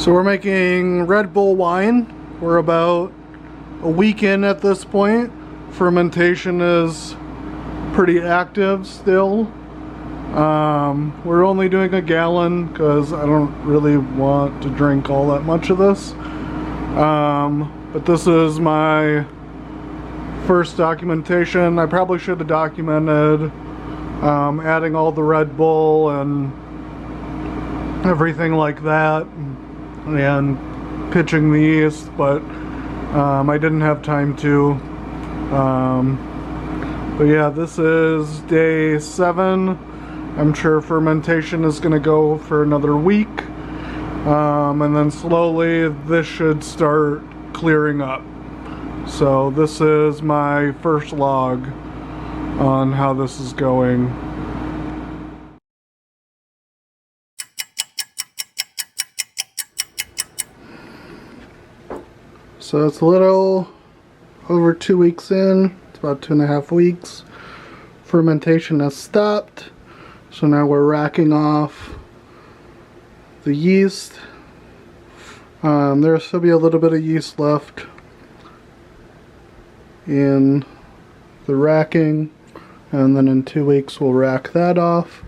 So we're making Red Bull wine. We're about a week in at this point. Fermentation is pretty active still. We're only doing a gallon because I don't really want to drink all that much of this. But this is my first documentation. I probably should have documented adding all the Red Bull and everything like that and pitching the yeast, but I didn't have time to. But yeah, this is day 7. I'm sure fermentation is going to go for another week, and then slowly this should start clearing up. So this is my first log on how this is going. So it's a little over 2 weeks in. It's about 2.5 weeks. Fermentation has stopped. So now we're racking off the yeast. There'll still be a little bit of yeast left in the racking, and then in 2 weeks we'll rack that off.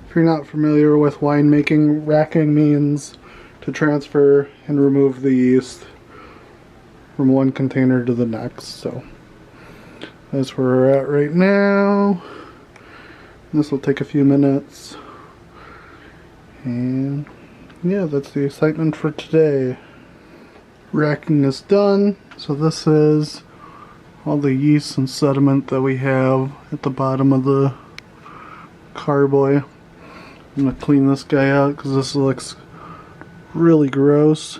If you're not familiar with winemaking, racking means to transfer and remove the yeast from one container to the next. So that's where we're at right now. This will take a few minutes, and yeah, that's the excitement for today. Racking is done, so this is all the yeast and sediment that we have at the bottom of the carboy. I'm gonna clean this guy out because this looks really gross.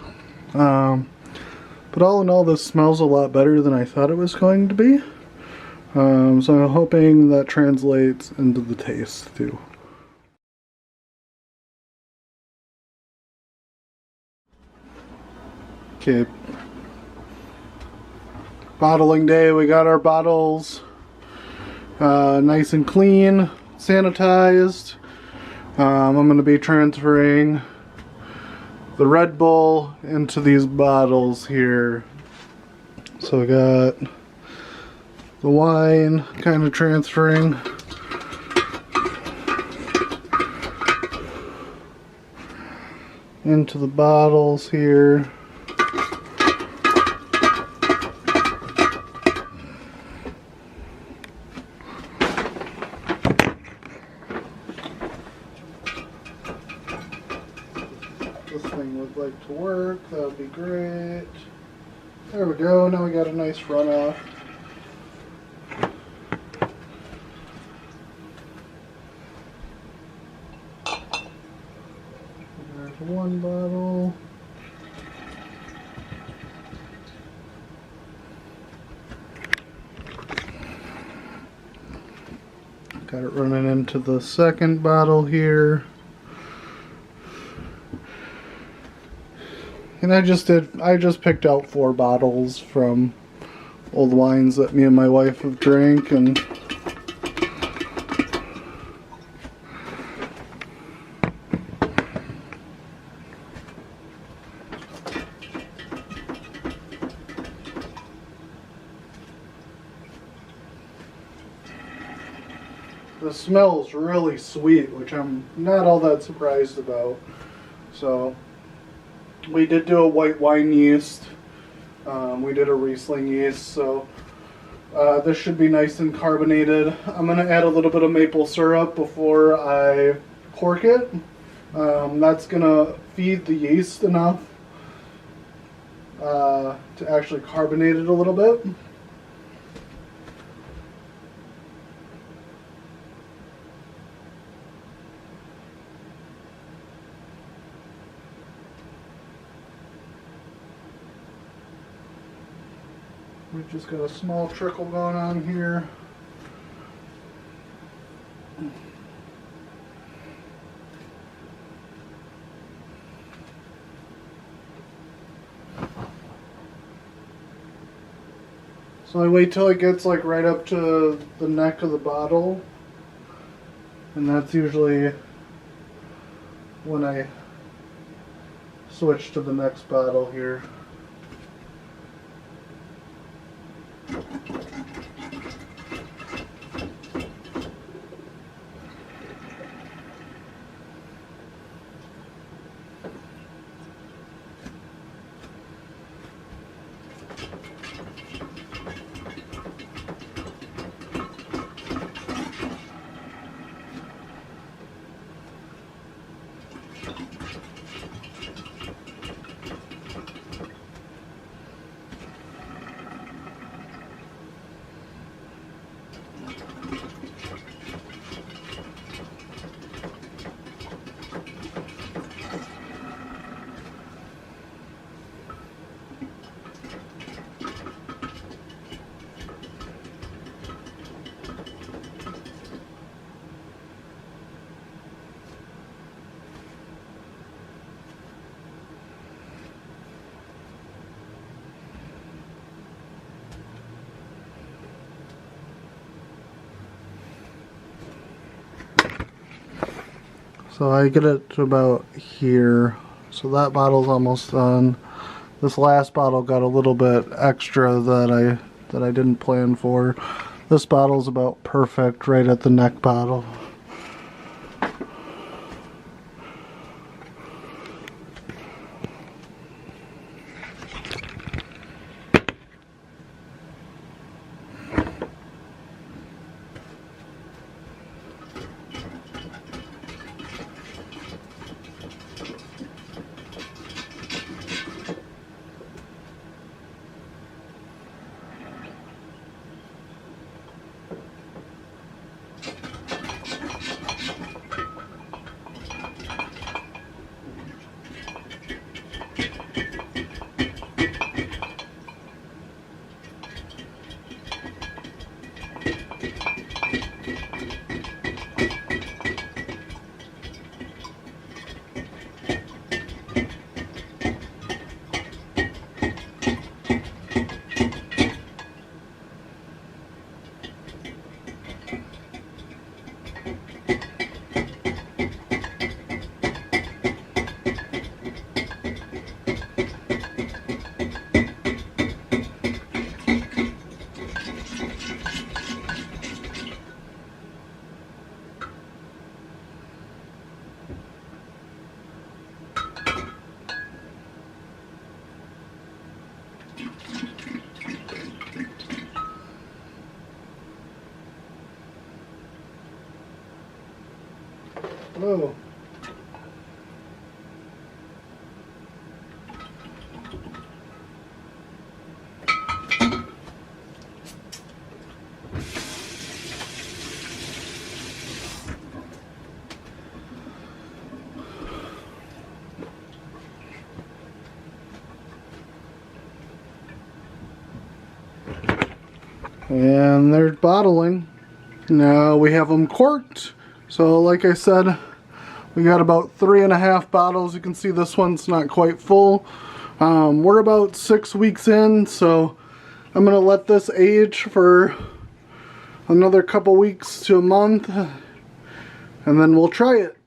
But all in all, this smells a lot better than I thought it was going to be. So I'm hoping that translates into the taste too. Okay. Bottling day, we got our bottles nice and clean, sanitized. I'm going to be transferring the Red Bull into these bottles here. So I got the wine kind of transferring. Into the bottles here. This thing would like to work, that would be great. There we go, now we got a nice runoff. There's one bottle. Got it running into the second bottle here. And I just picked out 4 bottles from old wines that me and my wife have drank, and the smell is really sweet, which I'm not all that surprised about. So we did do a white wine yeast. We did a Riesling yeast, so this should be nice and carbonated. I'm going to add a little bit of maple syrup before I cork it. That's going to feed the yeast enough to actually carbonate it a little bit. We've just got a small trickle going on here. So I wait till it gets like right up to the neck of the bottle, and that's usually when I switch to the next bottle here. So I get it to about here. So that bottle's almost done. This last bottle got a little bit extra that I didn't plan for. This bottle's about perfect right at the neck bottle. Oh. And they're bottling. Now we have them corked. So like I said, we got about 3.5 bottles. You can see this one's not quite full. We're about 6 weeks in, so I'm gonna let this age for another couple weeks to a month, and then we'll try it.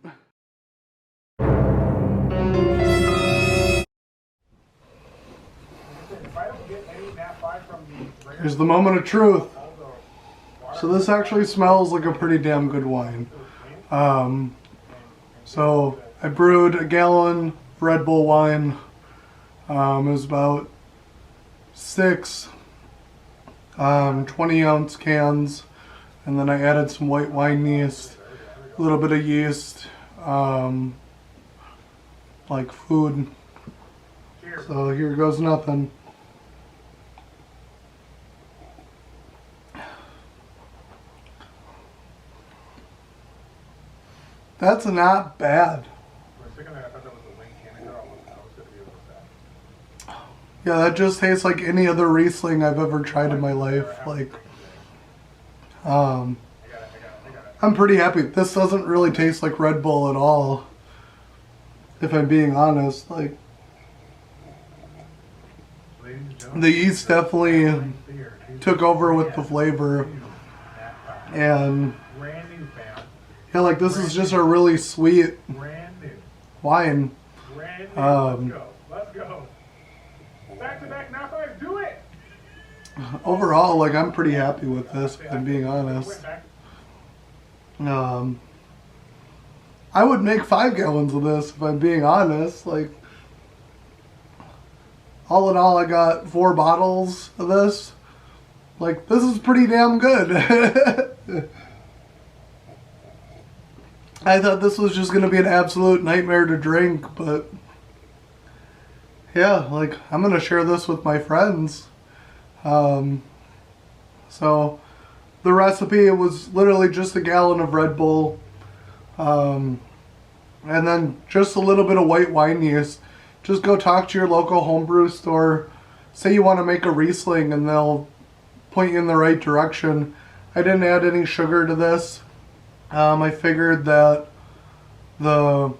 Here's the moment of truth. So this actually smells like a pretty damn good wine. So I brewed a gallon Red Bull wine. It was about 6 20-ounce cans, and then I added some white wine yeast, a little bit of yeast, like food. So here goes nothing. That's not bad. Yeah, that just tastes like any other Riesling I've ever tried in my life. Like, I'm pretty happy. This doesn't really taste like Red Bull at all, if I'm being honest. Like, the yeast definitely took over with the flavor, and yeah, like this is just a really sweet wine. Let's go. Let's go. Back to back now, five. Do it. Overall, like, I'm pretty happy with this, if I'm being honest. I would make 5 gallons of this, if I'm being honest. Like, all in all, I got 4 bottles of this. Like, this is pretty damn good. I thought this was just going to be an absolute nightmare to drink, but yeah, like, I'm going to share this with my friends. So the recipe, it was literally just a gallon of Red Bull, and then just a little bit of white wine yeast. Just go talk to your local homebrew store, say you want to make a Riesling, and they'll point you in the right direction. I didn't add any sugar to this. I figured that the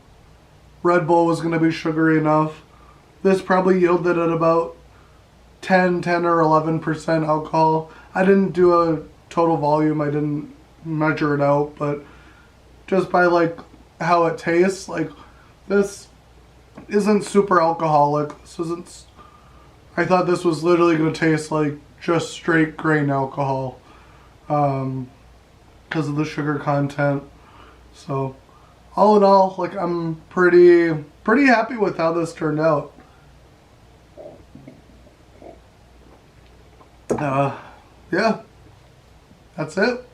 Red Bull was going to be sugary enough. This probably yielded at about 10 or 11% alcohol. I didn't do a total volume. I didn't measure it out, but just by like how it tastes, like, this isn't super alcoholic. This isn't. I thought this was literally going to taste like just straight grain alcohol, because of the sugar content. So all in all, like, I'm pretty happy with how this turned out. Yeah, that's it.